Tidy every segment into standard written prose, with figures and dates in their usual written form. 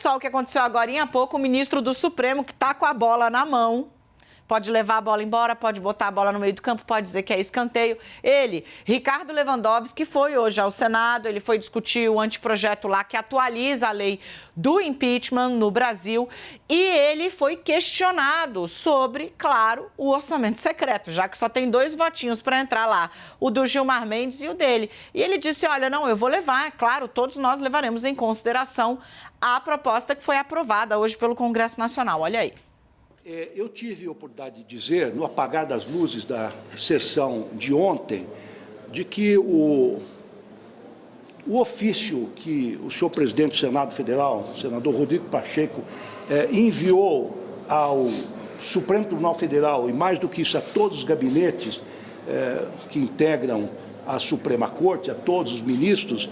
só o que aconteceu agora há pouco, o ministro do Supremo, que está com a bola na mão, pode levar a bola embora, pode botar a bola no meio do campo, pode dizer que é escanteio. Ele, Ricardo Lewandowski, foi hoje ao Senado, ele foi discutir o anteprojeto lá que atualiza a lei do impeachment no Brasil e ele foi questionado sobre, claro, o orçamento secreto, já que só tem 2 votinhos para entrar lá, o do Gilmar Mendes e o dele. E ele disse, olha, não, eu vou levar, claro, todos nós levaremos em consideração a proposta que foi aprovada hoje pelo Congresso Nacional. Olha aí. Eu tive a oportunidade de dizer, no apagar das luzes da sessão de ontem, de que o ofício que o senhor presidente do Senado Federal, o senador Rodrigo Pacheco, enviou ao Supremo Tribunal Federal, e mais do que isso, a todos os gabinetes que integram a Suprema Corte, a todos os ministros,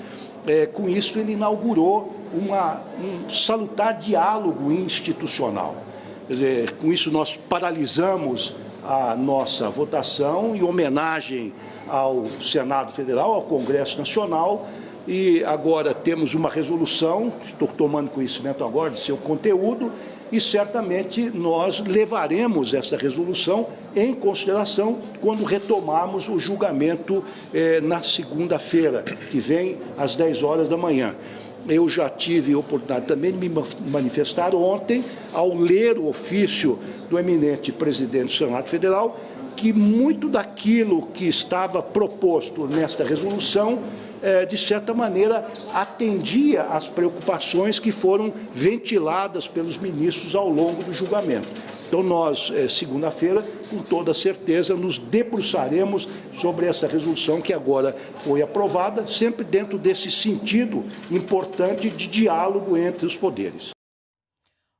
com isso ele inaugurou um salutar diálogo institucional. Quer dizer, com isso nós paralisamos a nossa votação em homenagem ao Senado Federal, ao Congresso Nacional, e agora temos uma resolução, estou tomando conhecimento agora de seu conteúdo, e certamente nós levaremos essa resolução em consideração quando retomarmos o julgamento na segunda-feira, que vem às 10 horas da manhã. Eu já tive a oportunidade também de me manifestar ontem, ao ler o ofício do eminente presidente do Senado Federal, que muito daquilo que estava proposto nesta resolução, de certa maneira, atendia às preocupações que foram ventiladas pelos ministros ao longo do julgamento. Então, nós, segunda-feira, com toda certeza, nos debruçaremos sobre essa resolução que agora foi aprovada, sempre dentro desse sentido importante de diálogo entre os poderes.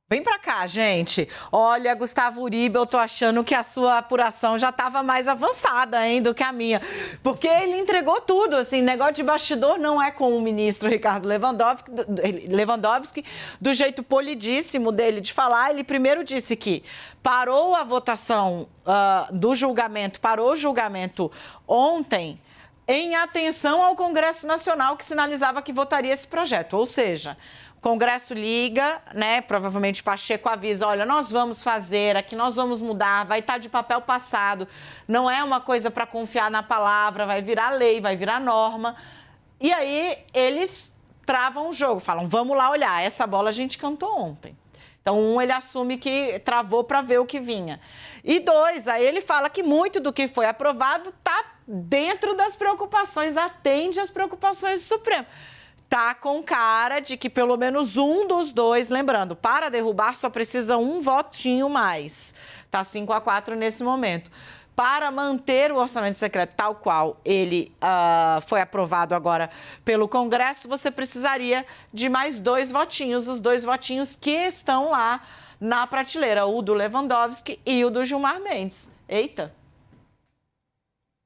Vem pra cá, gente. Olha, Gustavo Uribe, eu tô achando que a sua apuração já estava mais avançada, hein, do que a minha. Porque ele entregou tudo, assim, negócio de bastidor não é com o ministro Ricardo Lewandowski, do jeito polidíssimo dele de falar. Ele primeiro disse que parou a votação do julgamento, parou o julgamento ontem, em atenção ao Congresso Nacional, que sinalizava que votaria esse projeto. Ou seja, o Congresso liga, né? Provavelmente Pacheco avisa, olha, nós vamos fazer, aqui nós vamos mudar, vai estar de papel passado, não é uma coisa para confiar na palavra, vai virar lei, vai virar norma. E aí eles travam o jogo, falam, vamos lá olhar, essa bola a gente cantou ontem. Então, ele assume que travou para ver o que vinha. E 2, aí ele fala que muito do que foi aprovado está dentro das preocupações, atende às preocupações do Supremo. Tá com cara de que pelo menos um dos 2, lembrando, para derrubar só precisa um votinho mais. Tá 5-4 nesse momento. Para manter o orçamento secreto tal qual ele foi aprovado agora pelo Congresso, você precisaria de mais 2 votinhos, os 2 votinhos que estão lá na prateleira, o do Lewandowski e o do Gilmar Mendes. Eita!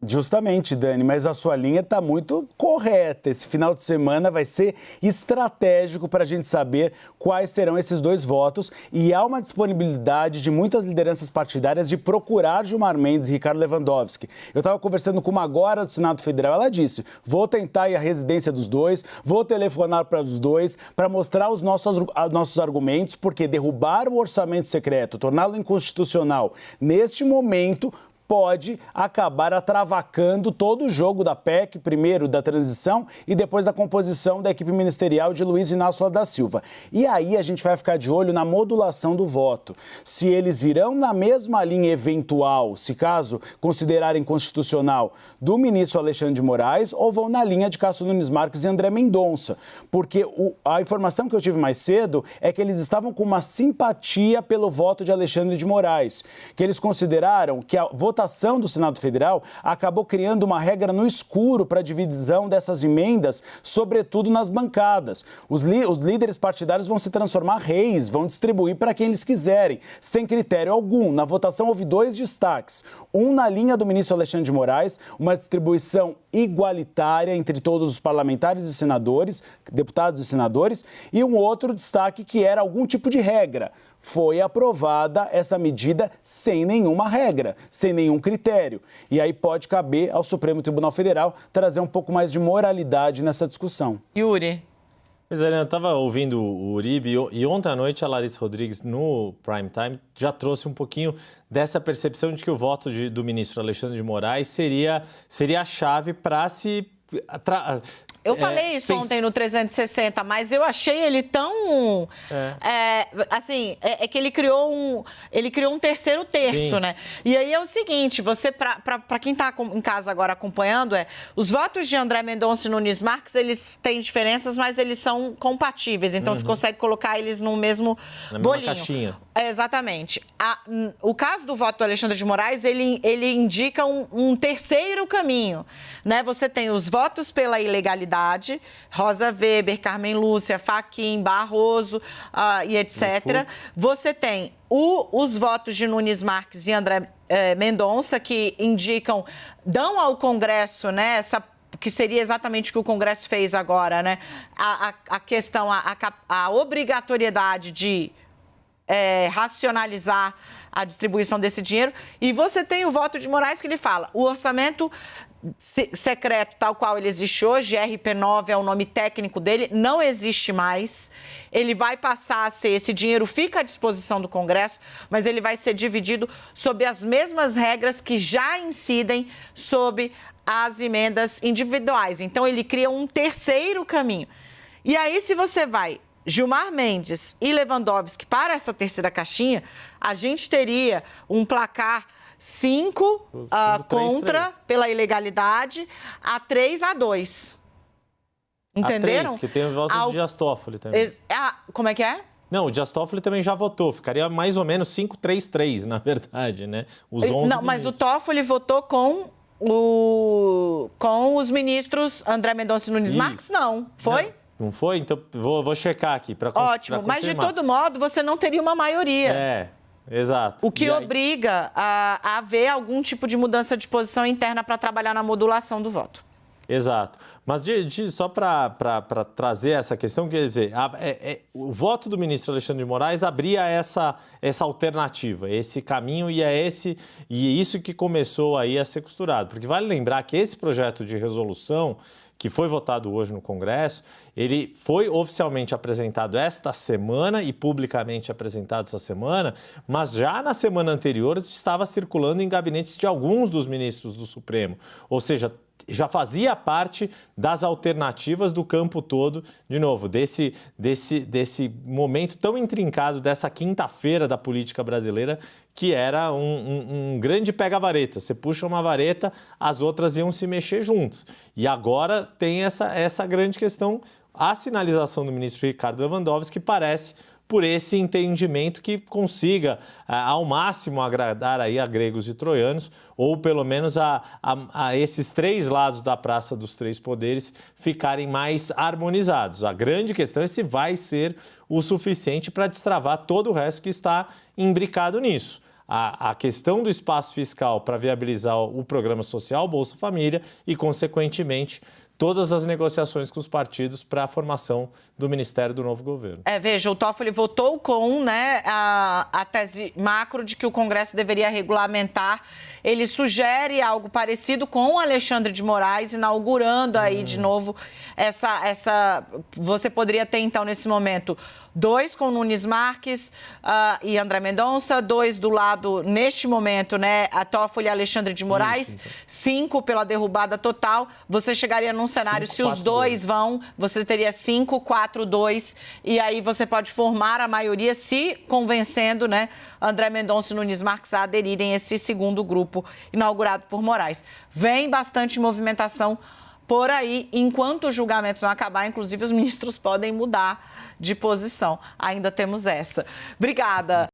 Justamente, Dani, mas a sua linha está muito correta. Esse final de semana vai ser estratégico para a gente saber quais serão esses 2 votos e há uma disponibilidade de muitas lideranças partidárias de procurar Gilmar Mendes e Ricardo Lewandowski. Eu estava conversando com uma agora do Senado Federal, ela disse, vou tentar ir à residência dos 2, vou telefonar para os 2 para mostrar os nossos argumentos, porque derrubar o orçamento secreto, torná-lo inconstitucional neste momento pode acabar atravacando todo o jogo da PEC, primeiro da transição e depois da composição da equipe ministerial de Luiz Inácio Lula da Silva. E aí a gente vai ficar de olho na modulação do voto. Se eles irão na mesma linha eventual, se caso considerarem constitucional, do ministro Alexandre de Moraes, ou vão na linha de Cássio Nunes Marques e André Mendonça. Porque a informação que eu tive mais cedo é que eles estavam com uma simpatia pelo voto de Alexandre de Moraes, que eles consideraram que a votação do Senado Federal acabou criando uma regra no escuro para a divisão dessas emendas, sobretudo nas bancadas. Os líderes partidários vão se transformar reis, vão distribuir para quem eles quiserem, sem critério algum. Na votação houve 2 destaques. Um na linha do ministro Alexandre de Moraes, uma distribuição igualitária entre todos os parlamentares e senadores, deputados e senadores, e um outro destaque que era algum tipo de regra. Foi aprovada essa medida sem nenhuma regra, sem nenhum critério. E aí pode caber ao Supremo Tribunal Federal trazer um pouco mais de moralidade nessa discussão. Yuri. Pois é, eu estava ouvindo o Uribe e ontem à noite a Larissa Rodrigues, no Prime Time, já trouxe um pouquinho dessa percepção de que o voto do ministro Alexandre de Moraes seria a chave para se... Eu falei isso ontem no 360, mas eu achei ele tão... que ele criou um terceiro terço, Sim. né? E aí é o seguinte, para quem está em casa agora acompanhando, os votos de André Mendonça e Nunes Marques, eles têm diferenças, mas eles são compatíveis. Então, você consegue colocar eles no mesmo bolinho. Caixinha. Exatamente. O caso do voto do Alexandre de Moraes, ele indica um terceiro caminho, né? Você tem os votos pela ilegalidade, Rosa Weber, Carmen Lúcia, Fachin, Barroso e etc. Você tem os votos de Nunes Marques e André Mendonça, que dão ao Congresso, né, que seria exatamente o que o Congresso fez agora, né? A questão, a obrigatoriedade de racionalizar a distribuição desse dinheiro. E você tem o voto de Moraes, que ele fala: o orçamento secreto, tal qual ele existe hoje, RP9 é o nome técnico dele, não existe mais. Ele vai passar a ser, esse dinheiro fica à disposição do Congresso, mas ele vai ser dividido sob as mesmas regras que já incidem sob as emendas individuais. Então, ele cria um terceiro caminho. E aí, se você vai Gilmar Mendes e Lewandowski para essa terceira caixinha, a gente teria um placar 5 contra pela ilegalidade, a 3-2. Entenderam? Porque tem o voto do Dias Toffoli também. Como é que é? Não, o Dias Toffoli também já votou. Ficaria mais ou menos 5-3-3, na verdade, né? Os 11 Não, mas o Toffoli votou com os ministros André Mendonça e Nunes Marques? Não. Foi? Não foi? Então, vou checar aqui para Ótimo, mas de todo modo você não teria uma maioria. Exato. O que obriga a haver algum tipo de mudança de posição interna para trabalhar na modulação do voto. Exato. Mas só para trazer essa questão, quer dizer, o voto do ministro Alexandre de Moraes abria essa alternativa, esse caminho, e isso que começou aí a ser costurado. Porque vale lembrar que esse projeto de resolução, que foi votado hoje no Congresso, ele foi oficialmente apresentado esta semana e publicamente apresentado essa semana, mas já na semana anterior estava circulando em gabinetes de alguns dos ministros do Supremo. Ou seja, já fazia parte das alternativas do campo todo, de novo, desse momento tão intrincado, dessa quinta-feira da política brasileira, que era um grande pega-vareta. Você puxa uma vareta, as outras iam se mexer juntos. E agora tem essa grande questão, a sinalização do ministro Ricardo Lewandowski, que parece por esse entendimento que consiga ao máximo agradar aí a gregos e troianos, ou pelo menos a esses três lados da Praça dos Três Poderes ficarem mais harmonizados. A grande questão é se vai ser o suficiente para destravar todo o resto que está imbricado nisso. A questão do espaço fiscal para viabilizar o programa social, Bolsa Família, e, consequentemente, todas as negociações com os partidos para a formação do Ministério do novo governo. Veja, o Toffoli votou com, né, a tese macro de que o Congresso deveria regulamentar. Ele sugere algo parecido com o Alexandre de Moraes, inaugurando aí de novo essa... Você poderia ter, então, nesse momento, 2 com Nunes Marques e André Mendonça, 2 do lado, neste momento, né, a Toffoli e Alexandre de Moraes, isso, então. 5 pela derrubada total. Você chegaria num cenário, 5, se 4, os dois 2. Vão, você teria 5, 4, 2, e aí você pode formar a maioria, se convencendo, né, André Mendonça e Nunes Marques a aderirem a esse segundo grupo inaugurado por Moraes. Vem bastante movimentação por aí, enquanto o julgamento não acabar, inclusive os ministros podem mudar de posição. Ainda temos essa. Obrigada.